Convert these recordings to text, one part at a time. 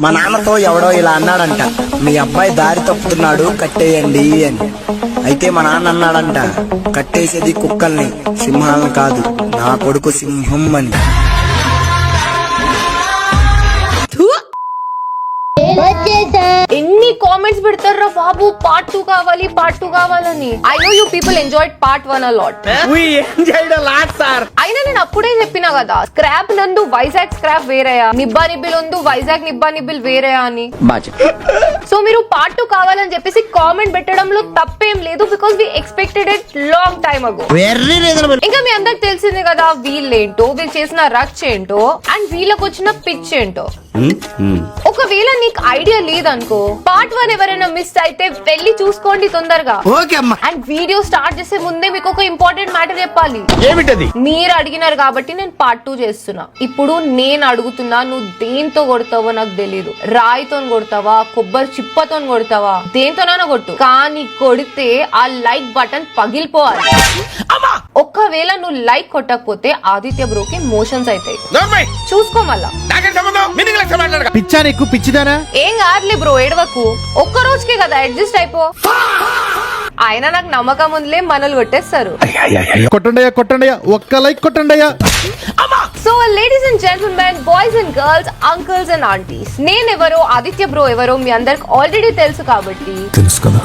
మా నాన్నతో ఎవడో ఇలా అన్నాడంట, మీ అబ్బాయి దారి తప్పుతున్నాడు కట్టేయండి అని. అయితే మా నాన్న అన్నాడంట, కట్టేసేది కుక్కల్ని, సింహాలను కాదు, నా కొడుకు సింహం అని. ఎన్ని కామెంట్స్ పెడతారా బాబు, పార్ట్ 2 కావాలి, పార్ట్ 2 కావాలని. I know you people enjoyed part 1 a lot. We enjoyed a lot, sir. అయినా నేను అప్పుడే చెప్పినా కదా, స్క్రాప్ నందు వైజాగ్ స్క్రాప్ వేరేయా, నిబ్బా నిబ్బిల్ ఉంది వైజాగ్ నిబ్బా నిబ్బిల్ వేరేయా అని. సో మీరు పార్ట్ 2 కావాలని చెప్పేసి కామెంట్ పెట్టడంలో తప్పేం లేదు, because we expected it long time ago. ఇంకా మీ అందరికి తెలిసిందే కదా, వీళ్ళేంటో, వీళ్ళు చేసిన రచ్ ఏంటో, అండ్ వీళ్ళకి వచ్చిన పిచ్ ఏంటో. ఒకవేళ నీకు ఐడియా లేదనుకో, పార్ట్ 1 ఎవరైనా మిస్ అయితే వెళ్ళి చూసుకోండి తొందరగా. అండ్ వీడియో స్టార్ట్ చేసే ముందే మీకు ఒక ఇంపార్టెంట్ మ్యాటర్ చెప్పాలి. ఏమిటది? మీరు అడిగినారు కాబట్టి నేను పార్ట్ 2 చేస్తున్నా. ఇప్పుడు నేను అడుగుతున్నా, నువ్వు దేంతో కొడతావో నాకు తెలీదు. రాయితో కొడతావా, కొబ్బరి చిప్పతో కొడతావా, దేంతోనైనా కొట్టు, కానీ కొడితే ఆ లైక్ బటన్ పగిలిపోవాలి. ఒక్కవేళ నువ్వు లైక్ కొట్టకపోతే ఆదిత్య బ్రోకి మోషన్స్ అవుతాయి, చూసుకో మళ్ళా. పిచ్చా నీకు, పిచ్చిదానా? ఏం కాదులే బ్రో, ఏడవకు, ఒక్క రోజుకే కదా, అడ్జస్ట్ అయిపో. ఆయన నాకు నమ్మకం ఉందిలే, మనల్ని కొట్టేస్తారు. కొట్టండియా, కొట్టండియా, ఒక్క లైక్ కొట్టండియా. So ladies and gentlemen, boys and girls, uncles and aunties, నేనెవరో, ఆదిత్య బ్రో ఎవరో మీ అందరికి ఆల్రెడీ తెలుసు కాబట్టి తెలుసు కదా.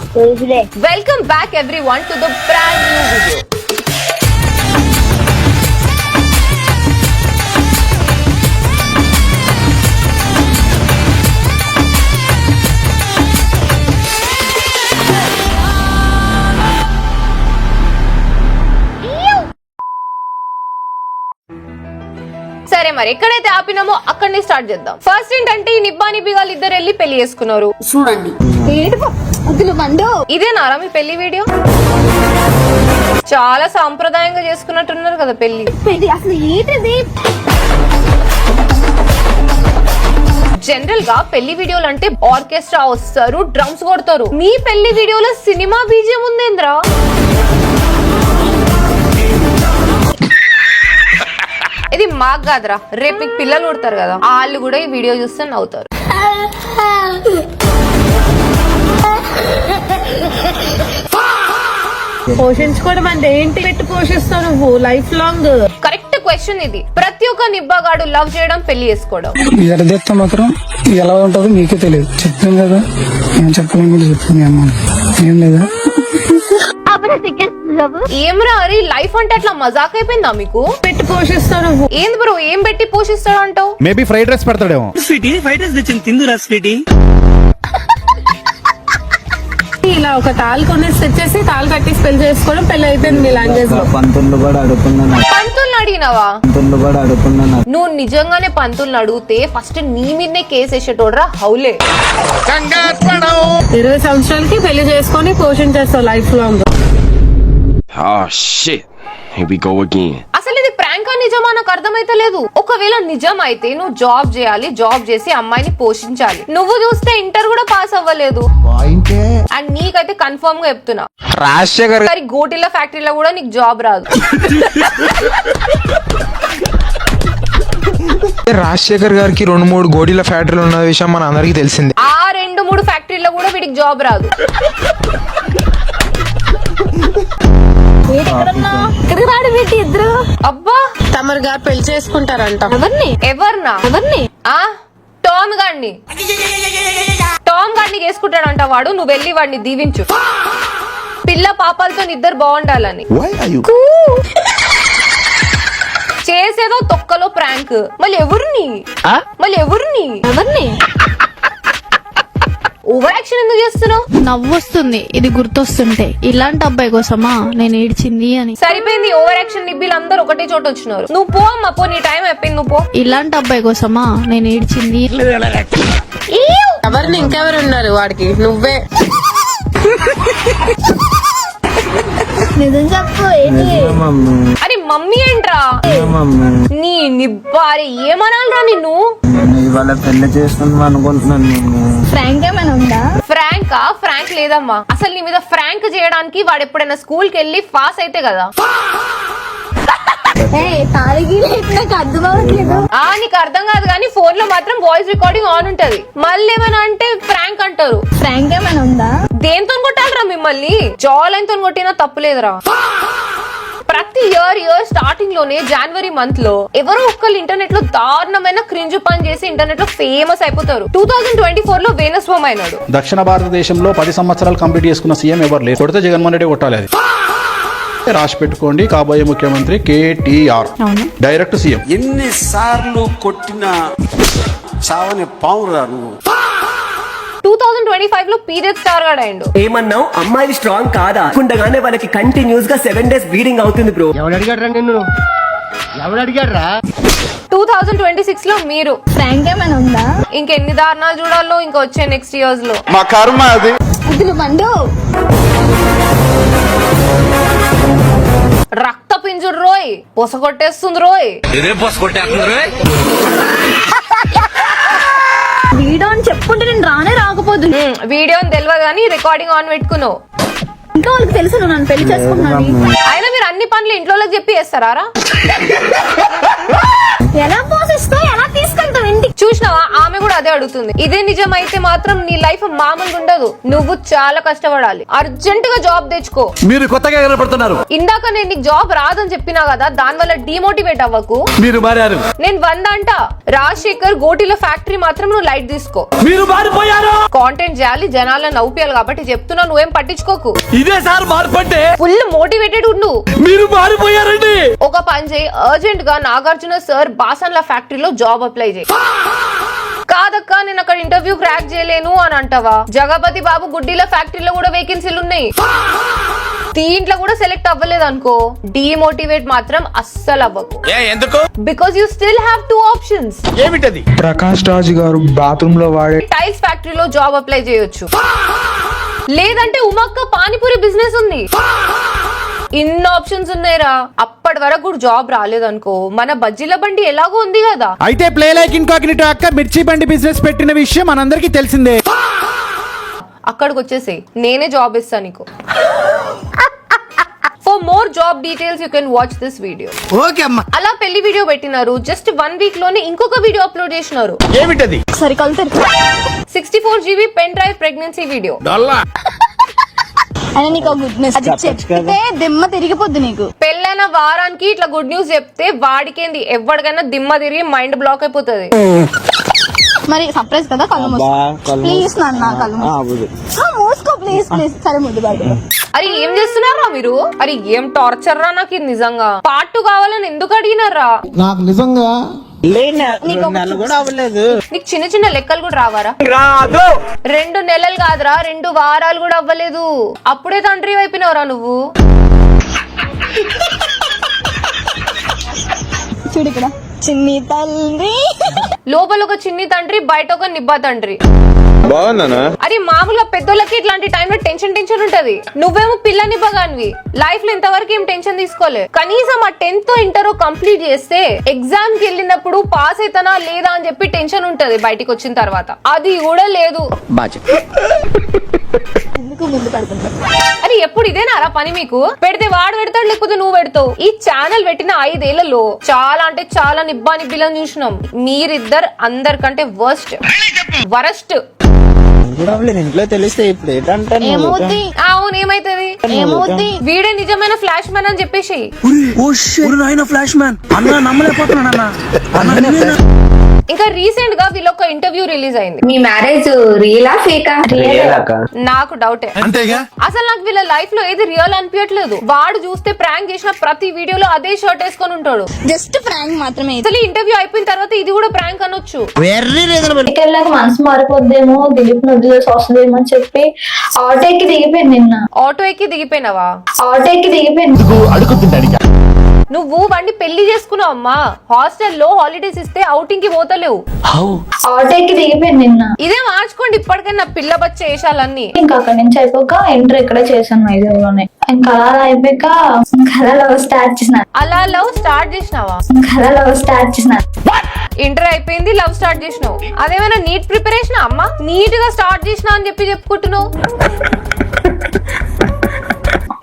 Welcome back everyone to the brand new video. సరే మరి ఎక్కడైతే ఆపినామో అక్కడనే స్టార్ట్ చేద్దాం. ఫస్ట్ ఏంటంటే ఈ నిబ్బా నిబ్బిగాళ్ళు ఇద్దరు వెళ్ళి పెళ్లి చేసుకున్నారు. చూడండి, ఇదేనారా మీ పెళ్లి వీడియో? చాలా సాంప్రదాయంగా చేసుకున్నట్టున్నారు కదా పెళ్లి. అసలు ఏంటిది? జనరల్ గా పెళ్లి వీడియోలు అంటే ఆర్కెస్ట్రా వస్తారు, డ్రమ్స్ కొడతారు. మీ పెళ్లి వీడియోలో సినిమా బీజియం ఉందేంద్రా? ఇది మాకు కాదురా, రేపు మీకు పిల్లలు పుడతారు కదా, వాళ్ళు కూడా ఈ వీడియో చూస్తే నవ్వుతారు. పోషించుకోవడం అంటే ఏంటి? పెట్టి పోషిస్తావు నువ్వు లైఫ్ లాంగ్. కరెక్ట్ క్వశ్చన్ ఇది. ప్రతి ఒక్క నిబ్బాగాడు లవ్ చేయడం, పెళ్లి చేసుకోవడం. ఎడదెత్తే మాత్రం ఎలా ఉంటుందో మీకే తెలియదు. చెప్తాను కదా, నేను చెప్పలేం కూడా చెప్తాను అమ్మ, ఏం లేదా? ఏమరా అరే, లైఫ్ అంటే అట్లా మజాక్ అయిపోయిందా మీకు? పెట్టి పోషిస్తావు నువ్వు. ఏంది బ్రో, ఏం పెట్టి పోషిస్తాడు అంటావు? మేబీ ఫ్రైడ్ రైస్ పెడతాడేమో. స్వీటీ, ఫ్రైడ్ రైస్ తెచ్చింది తిందురా స్వీటీ. ఇలా ఒక తాళి కొనేసి తెచ్చేసి తాళి కట్టేసి పెళ్లి చేసుకోవడం, పెళ్లి అయిపోయింది మీ లాంగ్వేజ్ లో. పంతులు కూడా అడుగుతున్నాను. పంతుల్ని అడిగినావా? పంతులు కూడా అడుగుతున్నాను. నువ్వు నిజంగానే పంతుల్ని అడిగితే ఫస్ట్ నీ మీదనే కేసు వేసేటోడ్రా, హౌలే. 20 సంవత్సరాలకి పెళ్లి చేసుకొని పోషించేస్తావు life long. Oh shit. Here we go again. అసలు ఇది ప్రాంక్ నిజమా నాకు అర్థమైతే లేదు. ఒకవేళ నిజం అయితే నువ్వు జాబ్ చేయాలి, జాబ్ చేసి అమ్మాయిని పోషించాలి. నువ్వు చూస్తే ఇంటర్ కూడా పాస్ అవ్వలేదు. అండ్ నీకైతే కన్ఫర్మ్ గా చెప్తున్నా, రాజశేఖర్ సరే గోటిల ఫ్యాక్టరీలో కూడా నీకు జాబ్ రాదు. రాజశేఖర్ గారికి 2-3 గోడీల ఫ్యాక్టరీలు ఉన్న విషయం మన అందరికి తెలిసిందే. ఆ 2-3 ఫ్యాక్టరీలో కూడా వీడికి జాబ్ రాదు. ఇద్దరు అబ్బా, తమరు గారు పెళ్లి చేసుకుంటారంట. ఎవరినా? ఆ టామ్ గాడిని. టామ్ గాడిని చేసుకుంటాడంట వాడు. నువ్వు వెళ్ళి వాడిని దీవించు, పిల్ల పాపాలతో ఇద్దరు బాగుండాలని. చేసేదో తొక్కలో ప్రాంక్. మళ్ళీ ఎవరిని? ఓవర్ యాక్షన్ ఎందుకు చేస్తున్నావు? నవ్వొస్తుంది ఇది గుర్తొస్తుంటే. ఇలాంటి అబ్బాయి కోసమా నేను ఏడ్చింది అని. సరిపోయింది, ఓవర్ యాక్షన్ నిబ్బీలు అందరు ఒకటే చోట వచ్చినారు. నువ్వు పో అమ్మా, పో, నీ టైం అయిపోయింది, నువ్వు పో. ఇలాంటి అబ్బాయి కోసమా నేను ఏడ్చింది. ఎవరిని? ఇంకెవరు ఉన్నారు వాడికి? నువ్వే. నిజం చెప్పు. అరే మమ్మీ ఏంట్రా నీ నిబ్బారే, ఏమనాలరా నిన్ను? ఇవాళ పెళ్లి చేసుకుందాం అనుకుంటున్నాను నేను. ఫ్రాంక్ ఏమైనా ఉందా? ఫ్రాంక్ లేదమ్మా. అసలు నీ మీద ఫ్రాంక్ చేయడానికి వాడు ఎప్పుడైనా స్కూల్ కి వెళ్ళి పాస్ అయితే కదా. నాకు అర్థం అవ్వట్లేదు. నీకు అర్థం కాదు కానీ ఫోన్ లో మాత్రం వాయిస్ రికార్డింగ్ ఆన్ ఉంటది. మళ్ళీ ఏమైనా అంటే ఫ్రాంక్ అంటారు. ఫ్రాంక్ ఏమైనా ఉందా? దేంతో కొట్టాలరా మిమ్మల్ని? జాలైన్ తో కొట్టినా తప్పులేదురా. ప్రతి ఇయర్ స్టార్టింగ్ లోనే జనవరి మంత్ లో ఎవరో ఒక్కళ్ళు ఇంటర్నెట్ లో దారుణమైన క్రింజ్ పని చేసి ఇంటర్నెట్ లో ఫేమస్ అయిపోతారు. 2024 లో వేణుస్వామి అయినాడు. దక్షిణ భారతదేశంలో 10 సంవత్సరాలు కంప్లీట్ చేసుకున్న సీఎం ఎవరు లేరు. కొడితే జగన్మోహన్ రెడ్డి కొట్టాలి. అది రాసి పెట్టుకోండి. కాబోయే ముఖ్యమంత్రి కేటీఆర్ డైరెక్ట్ సీఎం. ఎన్నిసార్లు కొట్టిన చావని పావురా నువ్వు. 2025 లో పీరియడ్ స్టార్ గాడు అయ్యిండు. ఏమన్నావు? అమ్మాయి స్ట్రాంగ్ కాదా? ఉండగానే వాళ్ళకి కంటిన్యూస్ గా 7 days బ్లీడింగ్ అవుతుంది బ్రో. 2026 లో మీరు ఫ్రాంక్ ఏమైనా ఉందా? ఇంకెన్ని దారుణాలు చూడాలో ఇంకా వచ్చే నెక్స్ట్ ఇయర్స్ లో. మా కర్మ అది. ఇది బండు రక్త పింజుడు రోయ్, పొస కొట్టేస్తుంది రోయ్. వీడియో అని చెప్పుకుంటే నేను రానే రాకపోదు. వీడియో అని తెలియదు కానీ రికార్డింగ్ ఆన్ పెట్టుకున్నావు. ఇంకా వాళ్ళకి తెలుసు నువ్వు నన్ను పెళ్లి చేసుకున్నాను. అయినా మీరు అన్ని పనులు ఇంట్లో చెప్పి చేస్తారా? ఎలా పోషిస్తావు, ఎలా తీసుకెళ్తావు ఇంటికి? చూసినావా, ఆమె కూడా అదే అడుగుతుంది. ఇదే నిజం అయితే మాత్రం నీ లైఫ్ మామూలుగా ఉండదు. నువ్వు చాలా కష్టపడాలి. అర్జెంట్ గా జాబ్ తెచ్చుకో. మీరు కొత్తగా కనపడుతున్నారు. ఇందాక నేను నీకు జాబ్ రాదని చెప్పినా కదా, దాని వల్ల డిమోటివేట్ అవ్వకు. మీరు మారారు. నేను 100 అంట. రాజశేఖర్ గోటీల ఫ్యాక్టరీ మాత్రం నువ్వు లైట్ తీసుకో. మీరు మారిపోయారు. కాంటెంట్ చేయాలి, జనాలను నవ్వుపియాలి కాబట్టి చెప్తున్నా, నువ్వేం పట్టించుకోకు. ఇదే సార్ మార్పంటే. ఫుల్ మోటివేటెడ్ ఉండు. మీరు మారిపోయారండి. ఒక పని చేయి, అర్జెంట్ గా నాగార్జున సార్ బాసన్ల ఫ్యాక్టరీలో జాబ్ అప్లై చేయి. కాదక్క నేను అక్కడ ఇంటర్వ్యూ క్రాక్ చేయలేను అని అంటావా? జగపతి బాబు గుడ్డీల ఫ్యాక్టరీలో కూడా వేకెన్సీలు ఉన్నాయి. దీంట్లో కూడా సెలెక్ట్ అవ్వలేదు అనుకో, డిమోటివేట్ మాత్రం అస్సలు అవ్వకు. ఎందుకు? Because you still have 2 options. ఏమిటది? ప్రకాష్ రాజ్ గారు బాత్రూమ్ లో వాడే టైల్స్ ఫ్యాక్టరీలో జాబ్ అప్లై చేయొచ్చు, లేదంటే ఉమక్క పానీపూరి బిజినెస్ ఉంది. ఇన్ని ఆప్షన్స్ ఉన్నాయిరా. అప్పటి వరకు కూడా జాబ్ రాలేదనుకో, మన బజ్జీల బండి ఎలాగో ఉంది కదా. అయితే ప్లే లైక్ ఇన్కాగ్నిటో అక్క మిర్చి బండి బిజినెస్ పెట్టిన విషయం మనందరికీ తెలిసిందే. అక్కడికి వచ్చేసి నేనే జాబ్ ఇస్తాను నీకు. For more job details you can watch this video. Okay అమ్మా. అలా పెళ్లి వీడియో పెట్టినారు. జస్ట్ 1 వీక్ లోనే ఇంకొక వీడియో అప్లోడ్ చేసినారు. ఏమిటది? సరే కలుతారు. 64 GB pen drive pregnancy video. అయినా నీకు గుడ్ న్యూస్ చెప్తే దిమ్మ తిరిగిపోద్ది నీకు. పెళ్ళైన వారానికి ఇట్లా గుడ్ న్యూస్ చెప్తే వాడికేంది, ఎవరికైనా దిమ్మ తిరిగి మైండ్ బ్లాక్ అయిపోతుంది. మరి సర్ప్రైజ్ కదా, కళ్ళు మూసుకో ప్లీజ్. నాన్న కళ్ళు మూసుకో ప్లీజ్ ప్లీజ్. సరే ముద్దు బాగా. అరే ఏం చేస్తున్నారా మీరు? అరే ఏం టార్చర్ రా నాకు ఇది నిజంగా. పార్ట్ 2 కావాలని ఎందుకు అడిగినారా? నాకు నిజంగా నీకు చిన్న చిన్న లెక్కలు కూడా రావారా? 2 నెలలు కాదురా, 2 వారాలు కూడా అవ్వలేదు. అప్పుడే తండ్రి అయిపోయినవరా నువ్వు. చూడు ఇక్కడ చిన్ని తండ్రి, లోపల ఒక చిన్ని తండ్రి, బయట ఒక నిబ్బా తండ్రి. బాగుందనా? అరే మామూలుగా పెద్దోళ్ళకి ఇట్లాంటి టైంలో టెన్షన్ ఉంటది. నువ్వేమో పిల్ల నిబ్బగానివి. లైఫ్ లో ఇంతవరకు ఏం టెన్షన్ తీసుకోలే. కనీసం ఆ 10th ఇంటర్ కంప్లీట్ చేస్తే ఎగ్జామ్ కి వెళ్ళినప్పుడు పాస్ అవుతానా లేదా అని చెప్పి టెన్షన్ ఉంటది బయటికి వచ్చిన తర్వాత. అది కూడా లేదు. ఎందుకు ముందు పడుతుంటా? అరే ఎప్పుడు ఇదేనారా పని మీకు? పెడితే వాడు పెడతాడు, లేకపోతే నువ్వు పెడతావు. ఈ ఛానల్ పెట్టిన 5 ఏళ్లలో చాలా అంటే చాలా నిబ్బానిబ్బిలను చూసినాం. మీరిద్దరు అందరికంటే వరస్ట్. ఇంట్లో తెలిస్తే ఇప్పుడు ఏంటంటే ఏమవుద్ది? అవును ఏమైతుంది? ఏమవుద్ది? వీడే నిజమైన ఫ్లాష్ మ్యాన్ అని చెప్పేసి. ఫ్లాష్ మ్యాన్ అన్నా నమ్మలేకపోతున్నాను. ఇంకా రీసెంట్ గా వీళ్ళొక ఇంటర్వ్యూ రిలీజ్ అయింది. మీ మ్యారేజ్ రియలా ఫేకా? నాకు డౌటే. అసలు నాకు వీళ్ళ లైఫ్ లో ఏది రియల్ అనిపించట్లేదు. వాడు చూస్తే ప్రాంక్ చేసిన ప్రతి వీడియోలో అదే షర్ట్ వేసుకొని ఉంటాడు. జస్ట్ ప్రాంక్ మాత్రమే. అసలు ఇంటర్వ్యూ అయిపోయిన తర్వాత ఇది కూడా ప్రాంక్ అనొచ్చు. మనసు మారిపోద్దేమో, దిలీప్ వదిలేసి వస్తుందేమో అని చెప్పి ఆటో ఎక్కి దిగిపోయాను. నిన్న ఆటో ఎక్కి దిగిపోయినావా? ఆటో ఎక్కి దిగిపోయాను. నువ్వు వాడిని పెళ్లి చేసుకున్నావు అమ్మా. హాస్టల్లో హాలిడేస్ ఇస్తే అవుటింగ్ కి పోతలేవు. ఆటో ఎక్కి దిగిపోయాను నిన్న. ఇదే మార్చుకోండి ఇప్పటికైనా పిల్ల బచ్చ వేషాలన్నీ. ఇంకా అక్కడి నుంచి అయిపోక ఇంటర్ ఇక్కడ చేశాను వైజాగ్ లోనే. ఇంకా అలా అయిపోయాక అలా లవ్ స్టార్ట్ చేసిన. అలా లవ్ స్టార్ట్ చేసినావా? అలా లవ్ స్టార్ట్ చేసిన. ఇంటర్ అయిపోయింది, లవ్ స్టార్ట్ చేసినావు. అదేమైనా నీట్ ప్రిపరేషన్ అమ్మా? నీట్ గా స్టార్ట్ చేసినా అని చెప్పి చెప్పుకుంటున్నావు.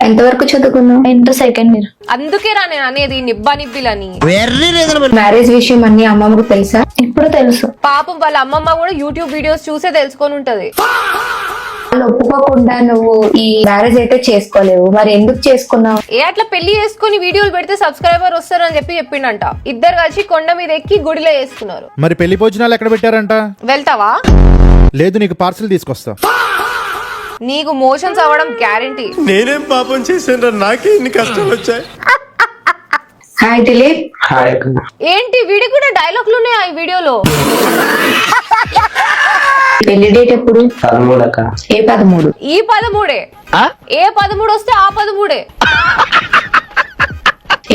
ఎంతవరకు చదువుకున్నావు? Inter second year. అందుకేరా నేను అనేది నిబ్బా నిబ్బిలని. మ్యారేజ్ విషయం అన్ని అమ్మమ్మకు తెలుసా? ఇప్పుడు తెలుసు. పాపం వాళ్ళ అమ్మమ్మ కూడా యూట్యూబ్ వీడియోస్ చూసే తెలుసుకొని ఉంటది. వాళ్ళు ఒప్పుకోకుండా నువ్వు ఈ మ్యారేజ్ అయితే చేసుకోలేవు, మరి ఎందుకు చేసుకున్నావు? అట్లా పెళ్లి చేసుకుని వీడియోలు పెడితే సబ్స్క్రైబర్ వస్తారని చెప్పిండంట. ఇద్దరు కలిసి కొండ మీద ఎక్కి గుడిలో వేసుకున్నారు. మరి పెళ్లి భోజనాలు ఎక్కడ పెట్టారంట? వెళ్తావా? లేదు, నీకు పార్సల్ తీసుకొస్తా. నీకు మోషన్స్ అవ్వడం గ్యారంటీ. నేనేం పాపం చేశాను, నాకే ఇన్ని కష్టాలు వచ్చాయి. హాయ్ దిలీప్. ఏంటి వీడి కూడా డైలాగ్లు ఉన్నాయి ఆ వీడియోలో. పెళ్లి డేట్ ఎప్పుడు? 13 ఏ 13? ఈ 13. ఏ 13 వస్తే ఆ 13.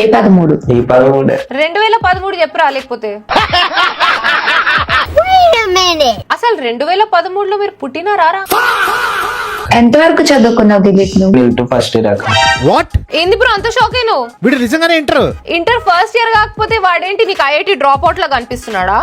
ఏ 13? ఈ 13. 2013 చెప్పరా, లేకపోతే అసలు 2013లో మీరు పుట్టినారా? ఎంతవరకు చదువుకున్నావు దిలీప్ నువ్వు? Inter first year. వాట్? ఏంది బ్రో అంత షాక్ అయినావు? వీడు నిజంగానే ఇంటర్ ఫస్ట్ ఇయర్ కాకపోతే వాడేంటి నీకు ఐఐటి డ్రాప్ అవుట్ లా కనిపిస్తున్నాడా?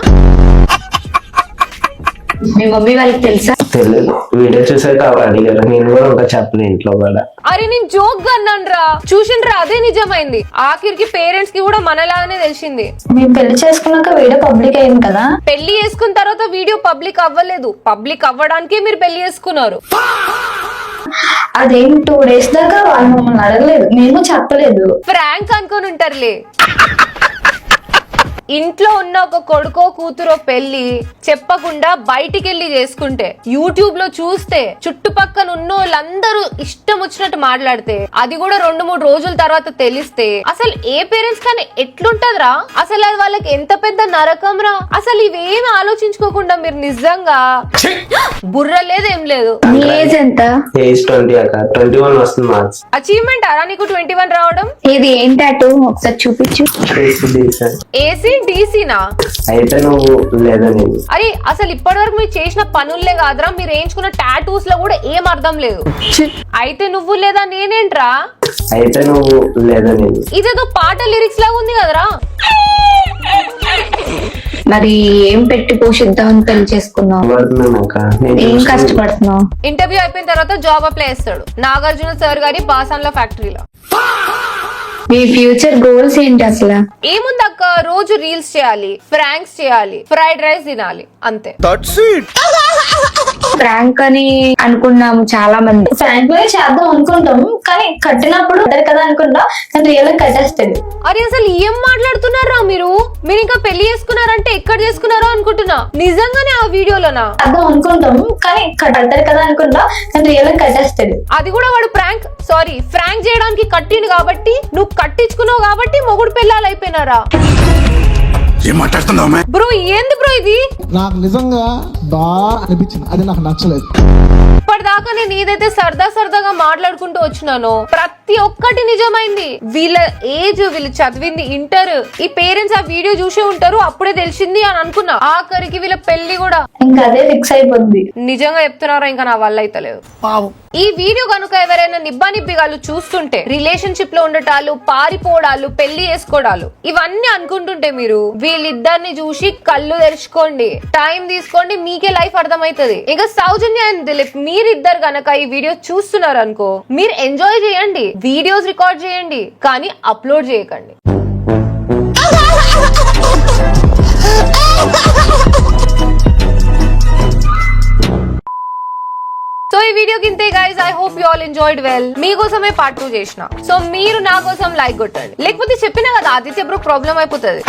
మీ మమ్మీ వాళ్ళకి తెలుసా? తెలియదు, వీడియో చూసాక అడిగారు. నేను కూడా ఇంకా చెప్పలే ఇంట్లో కూడా. అరే నేను జోక్ గా అన్నానురా, చూసిండ్రా అదే నిజమైంది. ఆఖరికి పేరెంట్స్ కి కూడా మనలాగానే తెలిసింది. మేము పెళ్లి చేసుకున్నాక వీడియో పబ్లిక్ అయింది కదా. పెళ్లి చేసుకున్న తర్వాత వీడియో పబ్లిక్ అవ్వలేదు, పబ్లిక్ అవ్వడానికే మీరు పెళ్లి చేసుకున్నారు. అదేం 2 days దాకా వాళ్ళు మమ్మల్ని అడగలేదు, మేము చెప్పలేదు. ఫ్రాంక్ అనుకొని ఉంటారులే. ఇంట్లో ఉన్న ఒక కొడుకో కూతురో పెళ్లి చెప్పకుండా బయటికి వెళ్ళి చేసుకుంటే, యూట్యూబ్ లో చూస్తే, చుట్టుపక్కల ఉన్న వాళ్ళందరూ ఇష్టం వచ్చినట్టు మాట్లాడితే, అది కూడా 2-3 రోజుల తర్వాత తెలిస్తే అసలు ఏ పేరెంట్స్ కానీ ఎట్లుంటదిరా? అసలు అది వాళ్ళకి ఎంత పెద్ద నరకం రా. అసలు ఇవేమి ఆలోచించుకోకుండా మీరు నిజంగా బుర్ర లేదు ఏం లేదు. నీ ఏజ్ ఎంత? ఏజ్ 20 అక్క. 21 వస్తుంది మార్క్స్. అచీవ్మెంట్ అరా నీకు 21 రావడం? ఇది ఏం టాటూ ఒకసారి చూపించు. ఏసీ డీసీనా? అయితే నువ్వు లేదా నేను. అరే అసలు ఇప్పటి వరకు మీరు చేసిన పనులే కాదురా, మీరు వేయించుకున్న టాటూస్ లో కూడా ఏం అర్థం లేదు. అయితే నువ్వు లేదా నేనేంట్రా? అయితే నువ్వు లేదా నేను. ఇదేదో పాట లిరిక్స్ లాగా ఉంది కదరా. మరి ఏం పెట్టి పోషిద్దామని పెళ్లి చేసుకున్నావు? ఏం కష్టపడుతున్నావు? ఇంటర్వ్యూ అయిపోయిన తర్వాత జాబ్ అప్లై చేస్తాడు నాగార్జున సార్ గారి బాసాన్ల ఫ్యాక్టరీలో. మీ ఫ్యూచర్ గోల్స్ ఏంటి అసలు? ఏముంది అక్క, రోజు రీల్స్ చేయాలి, ఫ్రాంక్స్ చేయాలి, ఫ్రైడ్ రైస్ తినాలి, అంతే. ఫ్రాంక్ అని అనుకున్నాము చాలా మంది. ఫ్రాంక్ లో చేద్దాం అనుకుంటాం, కానీ కట్టినప్పుడు కదా అనుకుంటాం, కానీ రియల్ గా కట్టేస్తాడు. అరే అసలు ఏం మాట్లాడుతున్నారా మీరు? మీరు ఇంకా పెళ్లి చేసుకున్నారంటే ఎక్కడ చేసుకున్నారో అనుకుంటున్నా. నిజంగానే ఆ వీడియోలోనా? చేద్దాం అనుకుంటాం, కానీ కట్టారు కదా అనుకుంటాం, కానీ రియల్ గా కట్టేస్తాడు. అది కూడా వాడు ఫ్రాంక్ చేయడానికి కట్టిండు కాబట్టి, నువ్వు కట్టించుకున్నావు కాబట్టి మొగుడు పెళ్ళాలు అయిపోయినారా? ఏం మాట్లాడుతున్నావు బ్రో? ఏంది బ్రో ఇది? నాకు నిజంగా బాగా అనిపించింది, అది నాకు నచ్చలేదు. ఇప్పటిదాకా నేను ఏదైతే సరదాగా మాట్లాడుకుంటూ వచ్చినానో ప్రతి ఒక్కటి నిజమైంది. వీళ్ళ ఏజ్, వీళ్ళు చదివింది ఇంటర్. ఈ పేరెంట్స్ ఆ వీడియో చూసే ఉంటారు, అప్పుడే తెలిసింది అని అనుకున్నా. ఆఖరికి వీళ్ళ పెళ్లి కూడా ఇంకా అదే ఫిక్స్ అయిపోయింది. నిజంగా చెప్తున్నారా? ఇంకా నా వల్ల అయితే లేదు. ఈ వీడియో కనుక ఎవరైనా నిబ్బానిబ్బిగాళ్ళు చూస్తుంటే, రిలేషన్షిప్ లో ఉండటాలు, పారిపోవడాలు, పెళ్లి చేసుకోవడాలు ఇవన్నీ అనుకుంటుంటే, మీరు వీళ్ళిద్దరిని చూసి కళ్ళు తెరుచుకోండి, టైం తీసుకోండి, మీకే లైఫ్ అర్థమవుతుంది. ఇంకా సౌజన్య అండ్ దిలీప్ మీరిద్దరు గనక ఈ వీడియో చూస్తున్నారు అనుకో, మీరు ఎంజాయ్ చేయండి, వీడియోస్ రికార్డ్ చేయండి, కానీ అప్లోడ్ చేయకండి. సో ఈ వీడియో కింతే guys, I hope you all enjoyed well. మీకోసమే పార్ట్ 2 చేసిన. సో మీరు నా కోసం లైక్ కొట్టండి, లేకపోతే చెప్పినా కదా ఆదిత్య బ్రో ప్రాబ్లం అయిపోతుంది.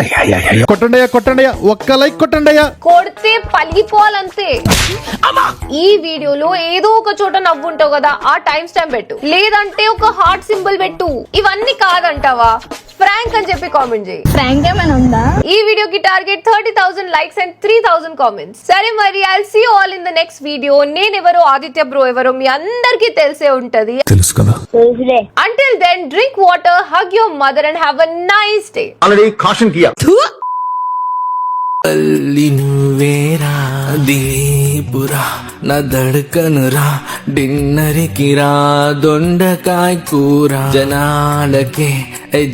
కొట్టండి, ఒక్క లైక్ కొట్టండి. కొడితే పలిగిపోవాలంతే. ఈ వీడియోలో ఏదో ఒక చోట నవ్వుంటావు కదా, ఆ టైం స్టాంప్ పెట్టు, లేదంటే ఒక హార్ట్ సింబల్ పెట్టు. ఇవన్నీ కాదంటావా? ఫ్రాంక్ అని చెప్పి కామెంట్ చేయి. ఫ్రాంక్ ఏమైనా ఉందా? ఈ వీడియోకి టార్గెట్ 30,000 లైక్స్ అండ్ 3,000 కామెంట్స్. సరే మరి, I'll see you all in the next video. నేనెవరో, ఆదిత్య బ్రో ఎవరో మీ అందరికీ తెలిసే ఉంటది. తెలుసు కదా. Until then, drink water, hug your mother and have a nice day. Already caution కియా. నువ్వేరా తీపురా నా దడకనురా డిన్నర్కి రా దొండకాయ కూర జనాలకే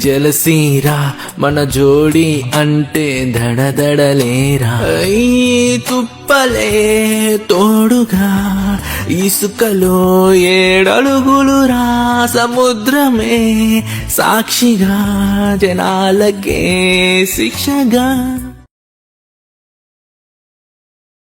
జలసీరా మన జోడి అంటే దడదడలేరా తుప్పలే తోడుగా ఇసుకలో 7 అడుగులురా సముద్రమే సాక్షిగా జనాలకే శిక్షగా